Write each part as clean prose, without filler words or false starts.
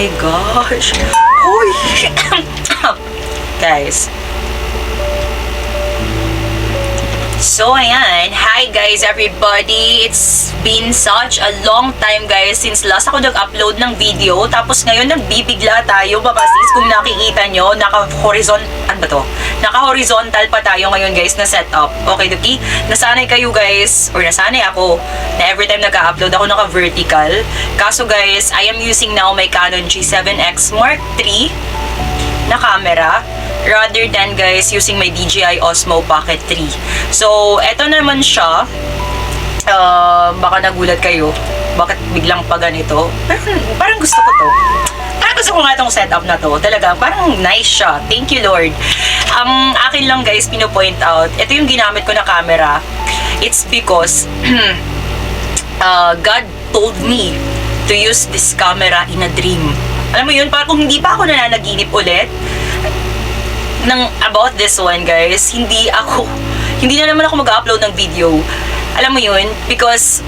my gosh. Hoy! Guys. So, ayan. Hi, guys, everybody. It's been such a long time, guys, since last ako nag-upload ng video. Tapos ngayon, nagbibigla tayo. Baka sis, kung nakikita nyo, naka-horizontal pa tayo ngayon, guys, na setup. Okay, Duki? Nasanay kayo, guys, or nasanay ako, na every time nag-upload ako naka-vertical. Kaso, guys, I am using now my Canon G7X Mark III na camera rather than, guys, using my DJI Osmo Pocket 3. So, eto naman siya. Baka nagulat kayo. Bakit biglang pa ganito? Parang gusto ko to. Parang gusto ko nga itong setup na to. Talaga, parang nice siya. Thank you, Lord. Ang akin lang, guys, pinopoint out, ito yung ginamit ko na camera. It's because God told me to use this camera in a dream. Alam mo yun, parang kung hindi pa ako nananaginip ulit about this one, guys, hindi na naman ako mag-upload ng video. Alam mo yun, because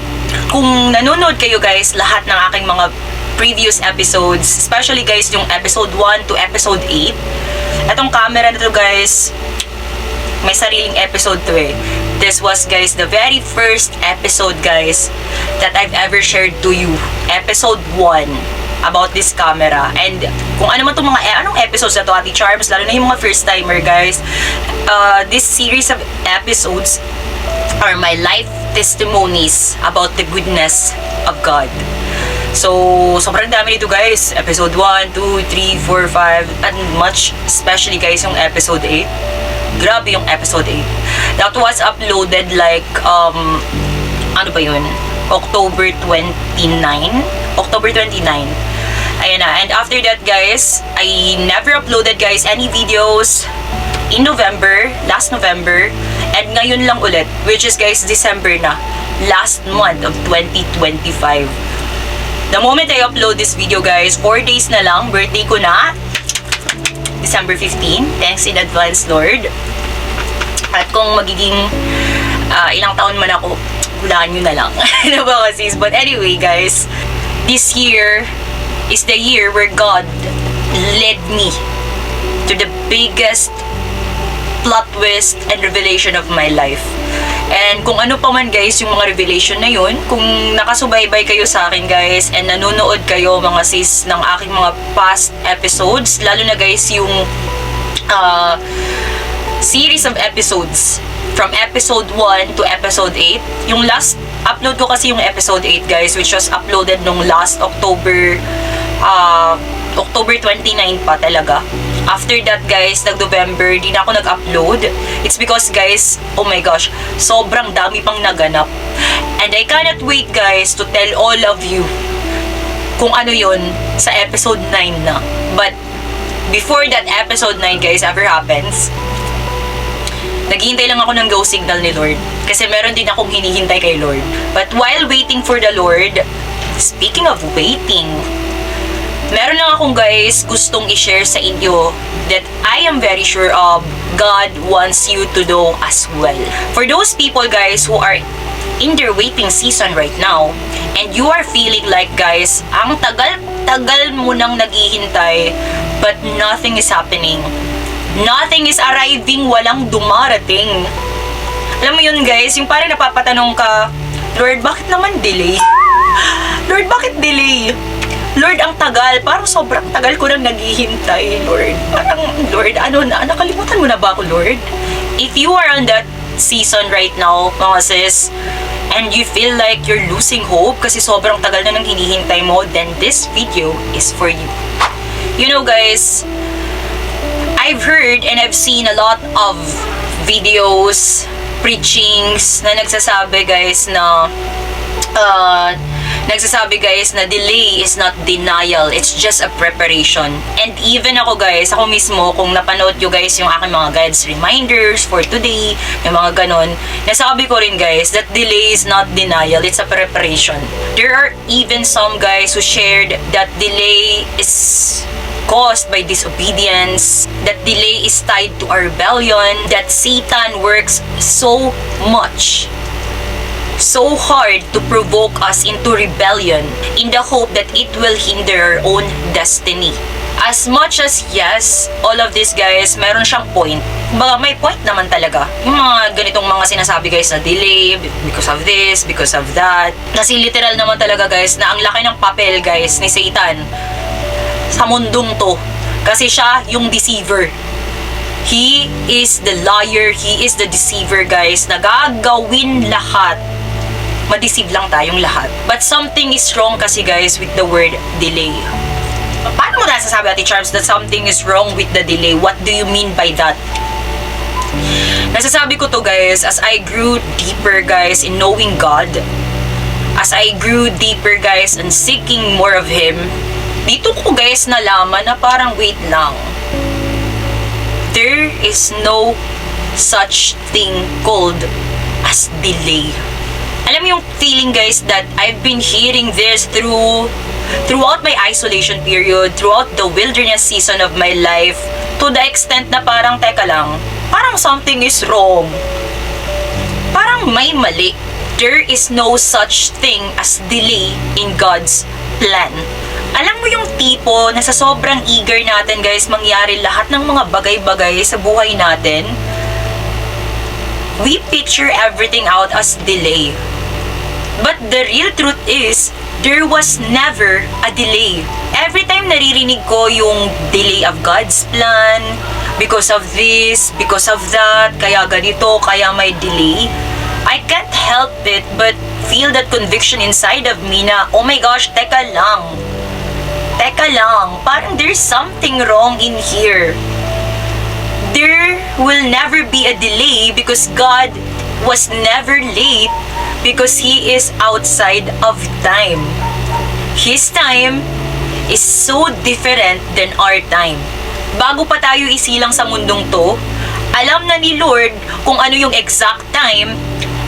kung nanonood kayo, guys, lahat ng aking mga previous episodes, especially, guys, yung episode 1 to episode 8, etong camera na to, guys, may sariling episode to eh. This was, guys, the very first episode, guys, that I've ever shared to you. Episode 1. About this camera. And kung ano man itong anong episodes na to, Ate Charms, lalo na yung mga first timer, guys, this series of episodes are my life testimonies about the goodness of God. So, sobrang dami nito, guys. Episode 1, 2, 3, 4, 5, and much, especially, guys, yung episode 8. Grabe yung episode 8. That was uploaded like, ano ba yun? October 29. Ayan na. And after that, guys, I never uploaded, guys, any videos in November, last November, and ngayon lang ulit, which is, guys, December na, last month of 2025. The moment I upload this video, guys, 4 days na lang, birthday ko na, December 15. Thanks in advance, Lord. At kung magiging ilang taon man ako, hulaan nyo na lang. Ano ba kasi? But anyway, guys, this year is the year where God led me to the biggest plot twist and revelation of my life. And kung ano pa man, guys, yung mga revelation na yun, kung nakasubaybay kayo sa akin, guys, and nanonood kayo, mga sis, ng aking mga past episodes, lalo na, guys, yung series of episodes from episode 1 to episode 8. Yung last upload ko kasi yung episode 8, guys, which was uploaded nung last October 29 pa talaga. After that, guys, nag-November, di na ako nag-upload. It's because, guys, oh my gosh, sobrang dami pang naganap. And I cannot wait, guys, to tell all of you kung ano yun sa episode 9 na. But before that episode 9, guys, ever happens, naghihintay lang ako ng go signal ni Lord. Kasi meron din akong hinihintay kay Lord. But while waiting for the Lord, speaking of waiting, meron lang akong, guys, gustong i-share sa inyo that I am very sure of God wants you to know as well. For those people, guys, who are in their waiting season right now, and you are feeling like, guys, ang tagal mo nang naghihintay, but nothing is happening. Nothing is arriving, walang dumarating. Alam mo yun, guys, yung parang napapatanong ka, Lord, bakit naman delay? Lord, bakit delay? Lord, ang tagal. Parang sobrang tagal ko nang naghihintay, Lord. Parang, Lord, ano na? Nakalimutan mo na ba ako, Lord? If you are on that season right now, mga sis, and you feel like you're losing hope kasi sobrang tagal na nang hinihintay mo, then this video is for you. You know, guys, I've heard and I've seen a lot of videos, preachings na nagsasabi, guys, na delay is not denial, it's just a preparation. And even ako, guys, ako mismo, kung napanood nyo, guys, yung aking mga guides reminders for today, yung mga ganon, nasabi ko rin, guys, that delay is not denial, it's a preparation. There are even some guys who shared that delay is caused by disobedience, that delay is tied to our rebellion, that Satan works so much so hard to provoke us into rebellion in the hope that it will hinder our own destiny. As much as yes, all of this guys, meron siyang point. Baga may point naman talaga. Yung mga ganitong mga sinasabi guys na delay, because of this, because of that. Kasi literal naman talaga guys, na ang laki ng papel guys ni Satan sa mundong to. Kasi siya yung deceiver. He is the liar, he is the deceiver guys, na gagawin lahat. Madeceive lang tayong lahat. But something is wrong kasi guys with the word delay. Paano mo nasasabi, Ate Charms, that something is wrong with the delay? What do you mean by that? Nasasabi ko to guys, as I grew deeper guys in knowing God, as I grew deeper guys in seeking more of Him, dito ko guys nalaman na parang wait lang. There is no such thing called as delay. Alam mo yung feeling guys that I've been hearing this throughout my isolation period, throughout the wilderness season of my life, to the extent na parang, teka lang, parang something is wrong. Parang may mali. There is no such thing as delay in God's plan. Alam mo yung tipo na sa sobrang eager natin guys mangyari lahat ng mga bagay-bagay sa buhay natin, we picture everything out as delay. But the real truth is, there was never a delay. Every time naririnig ko yung delay of God's plan, because of this, because of that, kaya ganito, kaya may delay, I can't help it but feel that conviction inside of me na, oh my gosh, teka lang, parang there's something wrong in here. There will never be a delay because God was never late, because He is outside of time. His time is so different than our time. Bago pa tayo isilang sa mundong to, alam na ni Lord kung ano yung exact time,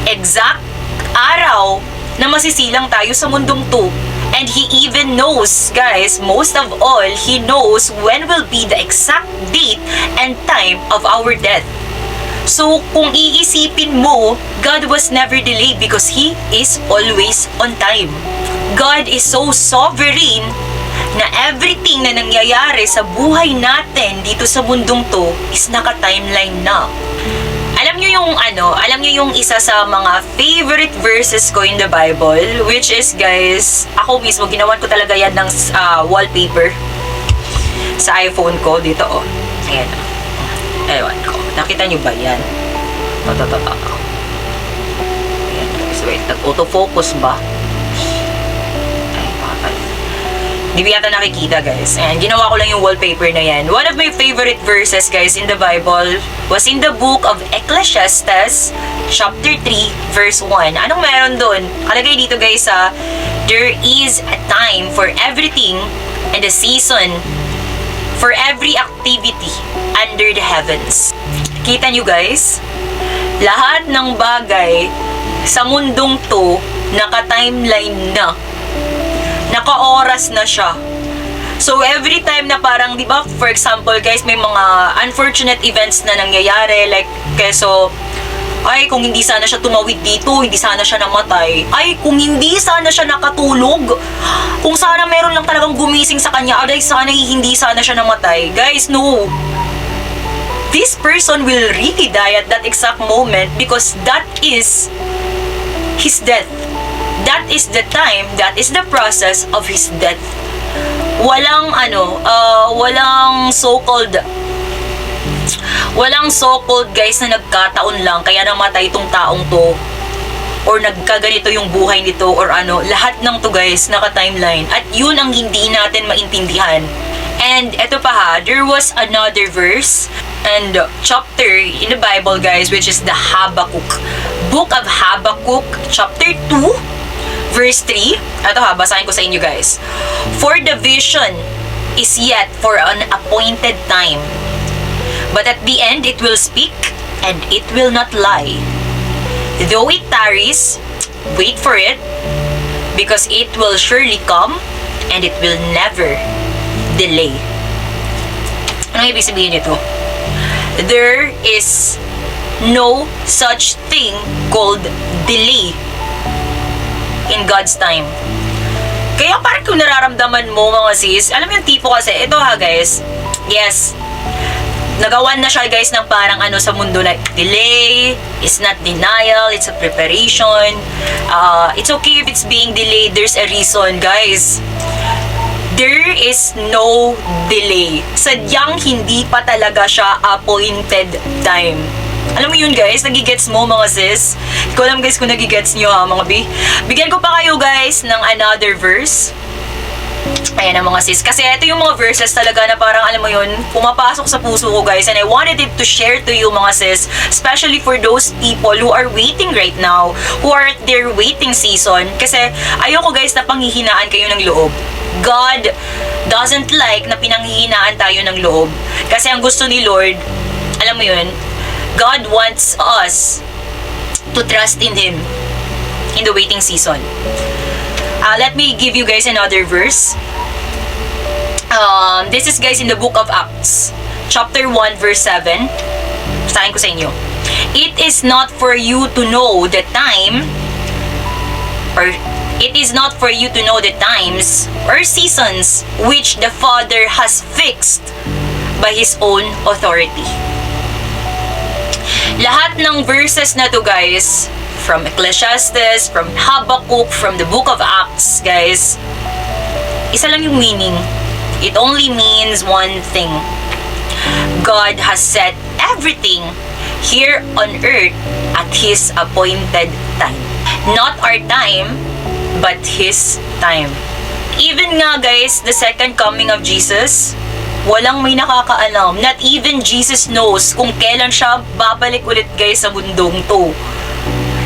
exact araw na masisilang tayo sa mundong to. And He even knows, guys, most of all, He knows when will be the exact date and time of our death. So, kung iisipin mo, God was never delayed because He is always on time. God is so sovereign na everything na nangyayari sa buhay natin dito sa mundong to is naka-timeline na. Alam nyo yung isa sa mga favorite verses ko in the Bible, which is, guys, ako mismo, ginawan ko talaga yan ng wallpaper sa iPhone ko. Dito, oh. Ayan. Ewan ko. Nakita nyo ba yan? Ayan. So, wait. Nag-autofocus ba? Ay, bakal. Hindi ba yata nakikita, guys? Ayan. Ginawa ko lang yung wallpaper na yan. One of my favorite verses, guys, in the Bible was in the book of Ecclesiastes, chapter 3, verse 1. Anong meron dun? Kalagay dito, guys, there is a time for everything and a season for every activity under the heavens. Kita nyo guys, lahat ng bagay sa mundong to, naka-timeline na. Naka-oras na siya. So every time na parang, di ba, for example guys, may mga unfortunate events na nangyayari, like, keso, ay, kung hindi sana siya tumawid dito, hindi sana siya namatay. Ay, kung hindi sana siya nakatulog, kung sana meron lang talagang gumising sa kanya, ay, sana hindi sana siya namatay. Guys, no. This person will really die at that exact moment because that is his death. That is the time, that is the process of his death. Walang so-called guys na nagkataon lang kaya namatay itong taong to or nagkaganito yung buhay nito or lahat ng to guys naka-timeline at yun ang hindi natin maintindihan. And eto pa ha, there was another verse and chapter in the Bible guys, which is the Habakkuk. Book of Habakkuk, chapter 2, verse 3. Eto ha, basahin ko sa inyo guys. For the vision is yet for an appointed time, but at the end it will speak, and it will not lie. Though it tarries, wait for it, because it will surely come, and it will never delay. Anong ibig sabihin nito? There is no such thing called delay in God's time. Kaya parang kung nararamdaman mo mga sis, alam mo yung tipo kasi, ito ha guys, yes, nagawan na siya guys ng parang ano sa mundo na delay is not denial, it's a preparation. It's okay if it's being delayed, there's a reason guys. There is no delay. Sadyang hindi pa talaga siya appointed time. Alam mo yun guys, nagigets mo mga sis? Hindi ko alam guys kung nagigets nyo ha mga B. Bigyan ko pa kayo guys ng another verse. Ayan ang mga sis. Kasi ito yung mga verses talaga na parang alam mo yun, pumapasok sa puso ko guys. And I wanted it to share to you mga sis. Especially for those people who are waiting right now. Who are at their waiting season. Kasi ayoko guys na panghihinaan kayo ng loob. God doesn't like na pinanghihinaan tayo ng loob. Kasi ang gusto ni Lord, alam mo yun, God wants us to trust in Him in the waiting season. Let me give you guys another verse. This is guys in the book of Acts, chapter 1, verse 7. Basahin ko sa inyo. It is not for you to know the time, or it is not for you to know the times or seasons which the Father has fixed by His own authority. Lahat ng verses na to guys, from Ecclesiastes, from Habakkuk, from the book of Acts, guys, isa lang yung meaning. It only means one thing. God has set everything here on earth at His appointed time. Not our time, but His time. Even nga guys, the second coming of Jesus, walang may nakakaalam. Not even Jesus knows kung kailan siya babalik ulit guys sa mundong to.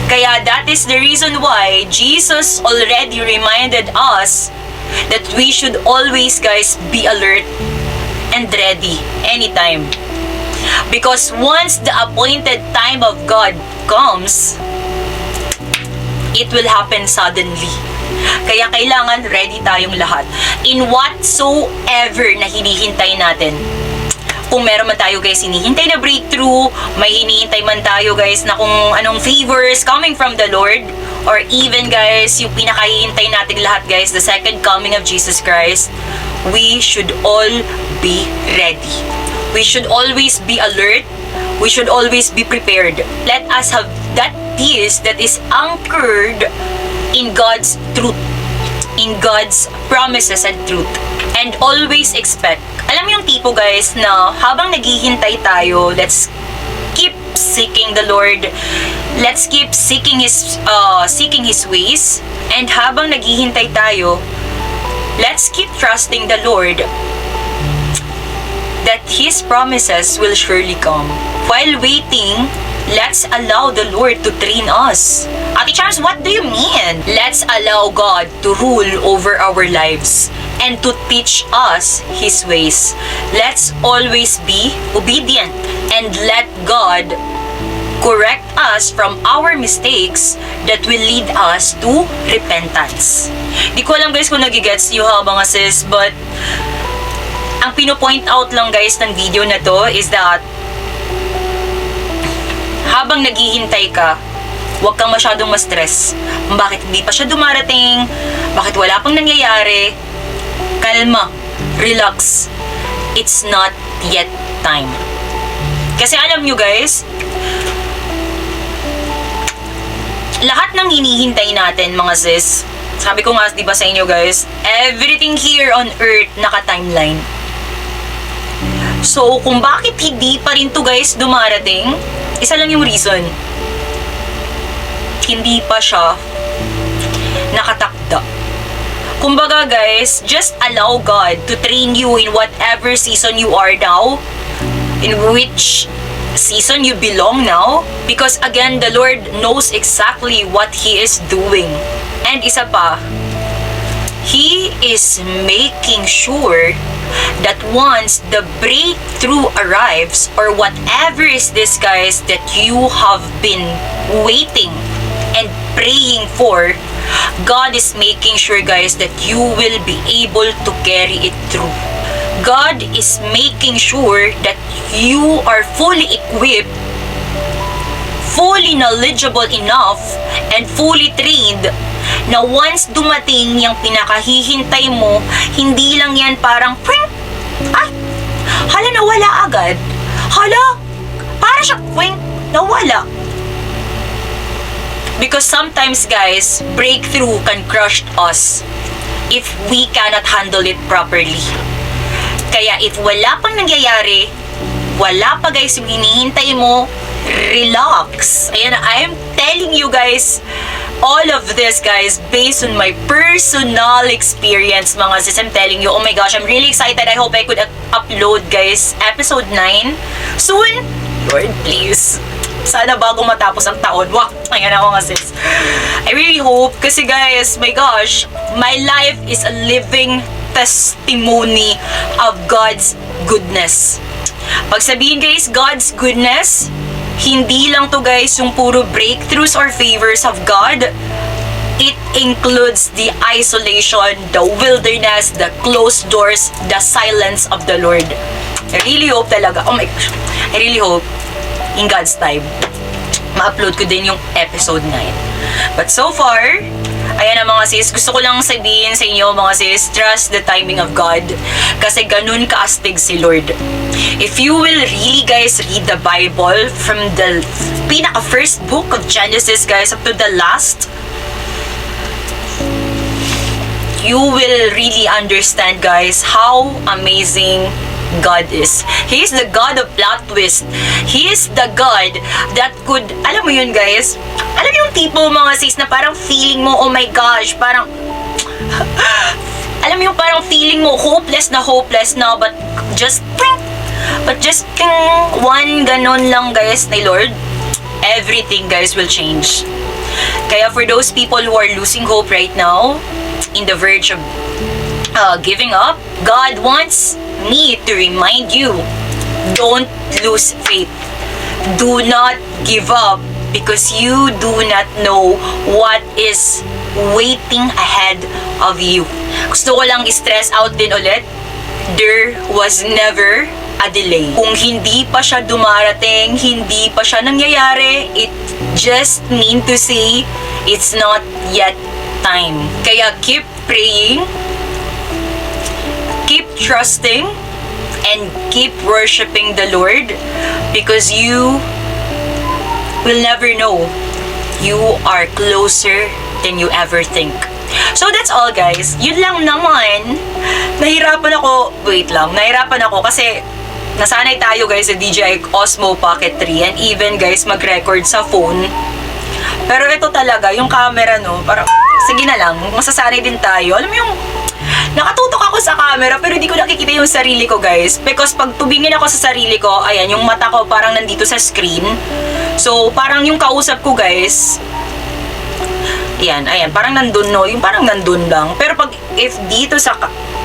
Kaya that is the reason why Jesus already reminded us that we should always guys be alert and ready anytime. Because once the appointed time of God comes, it will happen suddenly. Kaya kailangan ready tayong lahat in whatsoever na hinihintay natin. Kung meron man tayo guys hinihintay na breakthrough, may hinihintay man tayo guys na kung anong favors coming from the Lord, or even guys yung pinakahihintay natin lahat guys, the second coming of Jesus Christ, we should all be ready. We should always be alert. We should always be prepared. Let us have that peace that is anchored in God's truth, in God's promises and truth. And always expect. Alam mo yung tipo guys na habang naghihintay tayo, let's keep seeking the Lord. Let's keep seeking His ways. And habang naghihintay tayo, let's keep trusting the Lord that His promises will surely come. While waiting, let's allow the Lord to train us. Ate Charles, what do you mean? Let's allow God to rule over our lives and to teach us His ways. Let's always be obedient and let God correct us from our mistakes that will lead us to repentance. Di ko alam guys kung nagigets nyo ha mga sis, but ang pinopoint out lang guys ng video na to is that habang naghihintay ka, huwag kang masyadong ma-stress. Bakit hindi pa siya dumarating? Bakit wala pang nangyayari? Kalma. Relax. It's not yet time. Kasi alam nyo guys, lahat ng hinihintay natin mga sis, sabi ko nga diba sa inyo guys, everything here on earth naka-timeline. So kung bakit hindi pa rin to guys dumarating, isa lang yung reason. Hindi pa siya nakatakda. Kumbaga guys, just allow God to train you in whatever season you are now, in which season you belong now, because again, the Lord knows exactly what He is doing. And isa pa, He is making sure that once the breakthrough arrives, or whatever is this guys that you have been waiting and praying for, God is making sure guys that you will be able to carry it through. God is making sure that you are fully equipped, fully knowledgeable enough, and fully trained na once dumating yung pinakahihintay mo, hindi lang yan parang pring, ay, hala nawala agad. Hala, para siya pring, nawala. Because sometimes guys, breakthrough can crush us if we cannot handle it properly. Kaya if wala pang nangyayari, wala pa guys yung hinihintay mo, relax. Ayan, I'm telling you guys, all of this guys, based on my personal experience mga sis. I'm telling you, oh my gosh, I'm really excited. I hope I could upload guys, episode 9 soon. Lord, please. Sana bago matapos ang taon. Wow, ayan ako nga sis. I really hope, kasi guys, my gosh, my life is a living testimony of God's goodness. Pag sabihin guys, God's goodness, hindi lang to guys yung puro breakthroughs or favors of God. It includes the isolation, the wilderness, the closed doors, the silence of the Lord. I really hope talaga, oh my gosh, I really hope in God's time, ma-upload ko din yung episode 9. But so far, ayan na mga sis, gusto ko lang sabihin sa inyo mga sis, trust the timing of God. Kasi ganun kaastig si Lord. If you will really guys read the Bible from the pinaka first book of Genesis guys up to the last, you will really understand guys how amazing God is. He is the God of plot twist. He is the God that could, alam mo yun guys, alam yung tipo mga sis na parang feeling mo, oh my gosh, parang alam mo yung parang feeling mo hopeless na but just one ganon lang guys ni Lord, everything guys will change. Kaya for those people who are losing hope right now, in the verge of giving up, God wants me to remind you, don't lose faith. Do not give up because you do not know what is waiting ahead of you. Gusto ko lang i-stress out din ulit, there was never a delay. Kung hindi pa siya dumarating, hindi pa siya nangyayari, it just mean to say it's not yet time. Kaya keep praying, keep trusting, and keep worshiping the Lord because you will never know. You are closer than you ever think. So that's all guys. Yun lang naman. Nahirapan ako kasi nasanay tayo guys sa DJI Osmo Pocket 3 and even guys mag-record sa phone. Pero ito talaga, yung camera no, parang sige na lang, masasanay din tayo. Alam mo yung nakatutok ako sa camera pero hindi ko nakikita yung sarili ko guys. Because pag tubingin ako sa sarili ko, ayan, yung mata ko parang nandito sa screen. So parang yung kausap ko guys, ayan, parang nandun no, yung parang nandun lang. Pero pag if dito sa,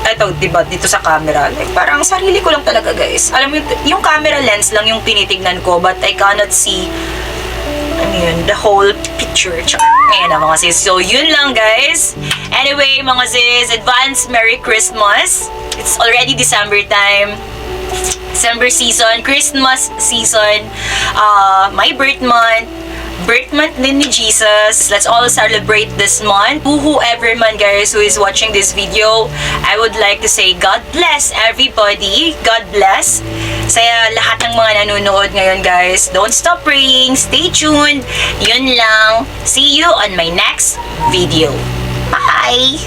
eto, diba, dito sa camera, like, parang sarili ko lang talaga guys. Alam mo, yung camera lens lang yung tinitignan ko but I cannot see the whole picture. Ngayon na mga sis. So, yun lang guys. Anyway, mga sis, advance Merry Christmas. It's already December time. December season, Christmas season, my birth month din ni Jesus. Let's all celebrate this month. To whoever man guys who is watching this video, I would like to say God bless everybody. God bless sa lahat ng mga nanonood ngayon guys. Don't stop praying. Stay tuned. Yun lang. See you on my next video. Bye!